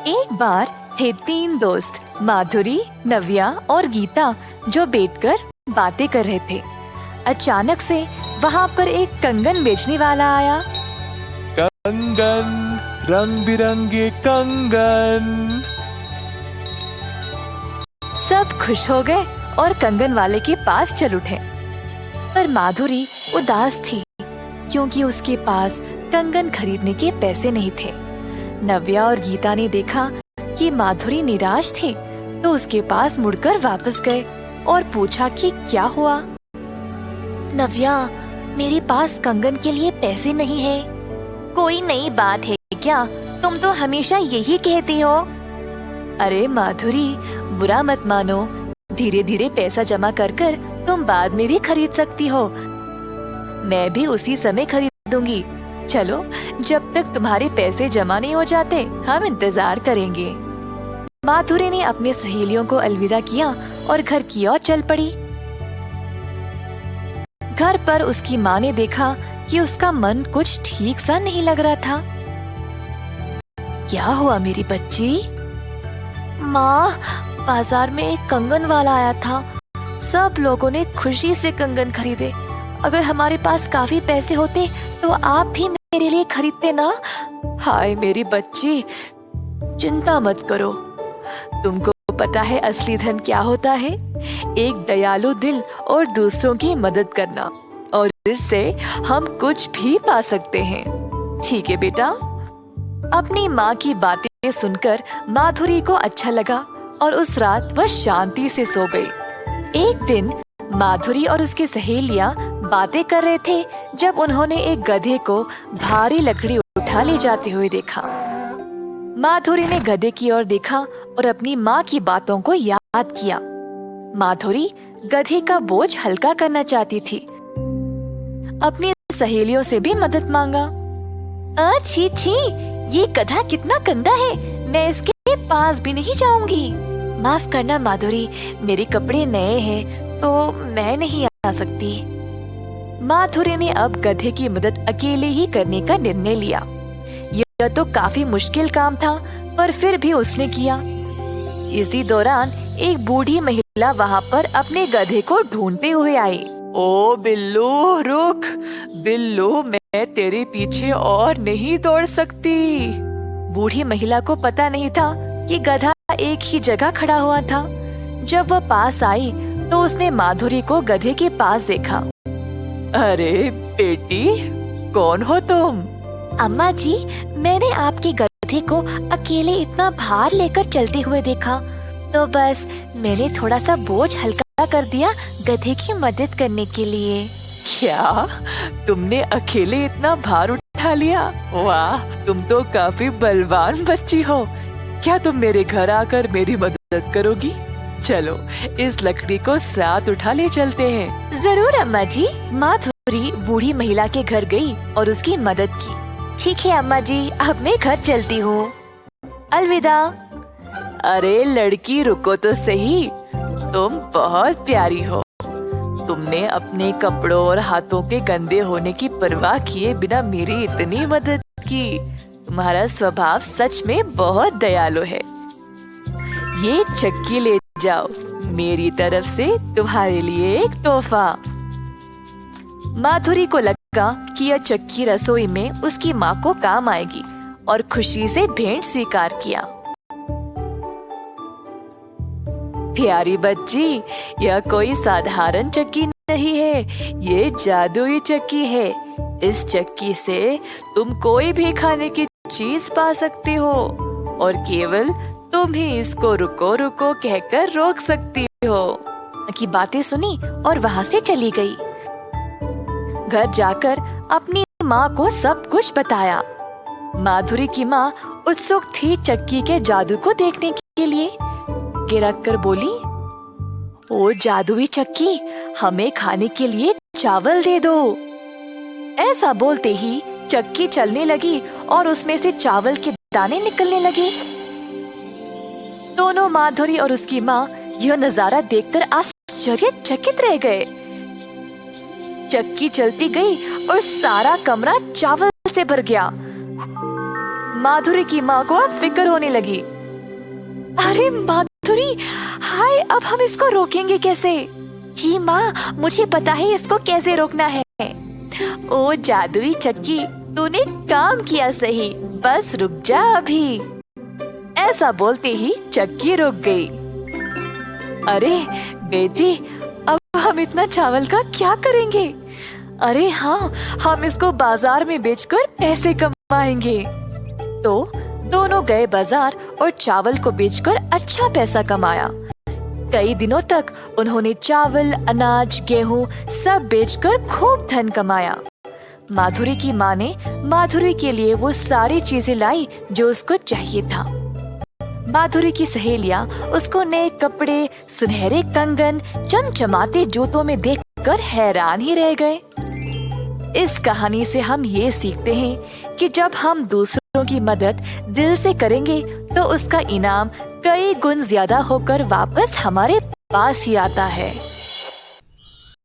एक बार थे 3 दोस्त माधुरी, नव्या और गीता जो बैठकर बातें कर रहे थे। अचानक से वहाँ पर एक कंगन बेचने वाला आया। कंगन, रंग बिरंगे कंगन। सब खुश हो गए और कंगन वाले के पास चल उठे। पर माधुरी उदास थी क्योंकि उसके पास कंगन खरीदने के पैसे नहीं थे। नव्या और गीता ने देखा कि माधुरी निराश थी तो उसके पास मुड़कर वापस गए और पूछा कि क्या हुआ। नव्या, मेरे पास कंगन के लिए पैसे नहीं है। कोई नई बात है क्या? तुम तो हमेशा यही कहती हो। अरे माधुरी, बुरा मत मानो, धीरे धीरे पैसा जमा कर कर तुम बाद में भी खरीद सकती हो। मैं भी उसी समय खरीदूंगी। चलो, जब तक तुम्हारे पैसे जमा नहीं हो जाते हम इंतजार करेंगे। माधुरी ने अपने सहेलियों को अलविदा किया और घर की ओर चल पड़ी। घर पर उसकी माँ ने देखा कि उसका मन कुछ ठीक सा नहीं लग रहा था। क्या हुआ मेरी बच्ची? माँ, बाजार में एक कंगन वाला आया था। सब लोगों ने खुशी से कंगन खरीदे। अगर हमारे पास काफी पैसे होते तो आप भी मेरे लिए खरीदते ना। हाय मेरी बच्ची, चिंता मत करो। तुमको पता है असली धन क्या होता है? एक दयालु दिल और दूसरों की मदद करना, और इससे हम कुछ भी पा सकते हैं। ठीक है बेटा। अपनी माँ की बातें सुनकर माधुरी को अच्छा लगा और उस रात वह शांति से सो गई। एक दिन माधुरी और उसकी सहेलियां बातें कर रहे थे जब उन्होंने एक गधे को भारी लकड़ी उठा ले जाते हुए देखा। माधुरी ने गधे की ओर देखा और अपनी माँ की बातों को याद किया। माधुरी गधे का बोझ हल्का करना चाहती थी। अपनी सहेलियों से भी मदद मांगा। छी छी, ये गधा कितना गंदा है, मैं इसके पास भी नहीं जाऊंगी। माफ करना माधुरी, मेरे कपड़े नए हैं तो मैं नहीं आ सकती। माधुरी ने अब गधे की मदद अकेले ही करने का निर्णय लिया। यह तो काफी मुश्किल काम था, पर फिर भी उसने किया। इसी दौरान एक बूढ़ी महिला वहाँ पर अपने गधे को ढूंढते हुए आई। ओ बिल्लू, रुक। बिल्लू, मैं तेरे पीछे और नहीं दौड़ सकती। बूढ़ी महिला को पता नहीं था कि गधा एक ही जगह खड़ा हुआ था। जब वह पास आई तो उसने माधुरी को गधे के पास देखा। अरे बेटी, कौन हो तुम? अम्मा जी, मैंने आपके गधे को अकेले इतना भार लेकर चलते हुए देखा तो बस मैंने थोड़ा सा बोझ हल्का कर दिया गधे की मदद करने के लिए। क्या तुमने अकेले इतना भार उठा लिया? वाह, तुम तो काफी बलवान बच्ची हो। क्या तुम मेरे घर आकर मेरी मदद करोगी? चलो, इस लकड़ी को साथ उठा ले चलते हैं। जरूर अम्मा जी। माधुरी बूढ़ी महिला के घर गई और उसकी मदद की। ठीक है अम्मा जी, अब मैं घर चलती हूँ। अलविदा। अरे लड़की, रुको तो सही, तुम बहुत प्यारी हो। तुमने अपने कपड़ों और हाथों के गंदे होने की परवाह किए बिना मेरी इतनी मदद की। तुम्हारा स्वभाव सच में बहुत दयालु है। ये चक्की ले जाओ, मेरी तरफ से तुम्हारे लिए एक तोहफा। माधुरी को लगा कि यह चक्की रसोई में उसकी माँ को काम आएगी और खुशी से भेंट स्वीकार किया। प्यारी बच्ची, यह कोई साधारण चक्की नहीं है, ये जादुई चक्की है। इस चक्की से तुम कोई भी खाने की चीज पा सकते हो और केवल तुम ही इसको रुको रुको कहकर रोक सकती हो। की बातें सुनी और वहाँ से चली गई। घर जाकर अपनी माँ को सब कुछ बताया। माधुरी की माँ उत्सुक थी चक्की के जादू को देखने के लिए। गिरक कर बोली, ओ जादुई चक्की, हमें खाने के लिए चावल दे दो। ऐसा बोलते ही चक्की चलने लगी और उसमें से चावल के दाने निकलने लगे। दोनों माधुरी और उसकी माँ यह नजारा देखकर आश्चर्यचकित रह गए। चक्की चलती गई और सारा कमरा चावल से भर गया। माधुरी की माँ को अब फिक्र होने लगी। अरे माधुरी, हाय, अब हम इसको रोकेंगे कैसे? जी माँ, मुझे पता है इसको कैसे रोकना है। ओ जादुई चक्की, तूने काम किया सही, बस रुक जा अभी। ऐसा बोलते ही चक्की रुक गई। अरे बेटी, अब हम इतना चावल का क्या करेंगे? अरे हाँ, हम इसको बाजार में बेचकर पैसे कमाएंगे। तो दोनों गए बाजार और चावल को बेचकर अच्छा पैसा कमाया। कई दिनों तक उन्होंने चावल, अनाज, गेहूं सब बेचकर खूब धन कमाया। माधुरी की माँ ने माधुरी के लिए वो सारी चीजें लाई जो उसको चाहिए था। माधुरी की सहेलियां उसको नए कपड़े, सुनहरे कंगन, चमचमाते जूतों में देखकर हैरान ही रह गए। इस कहानी से हम ये सीखते हैं कि जब हम दूसरों की मदद दिल से करेंगे तो उसका इनाम कई गुण ज्यादा होकर वापस हमारे पास ही आता है।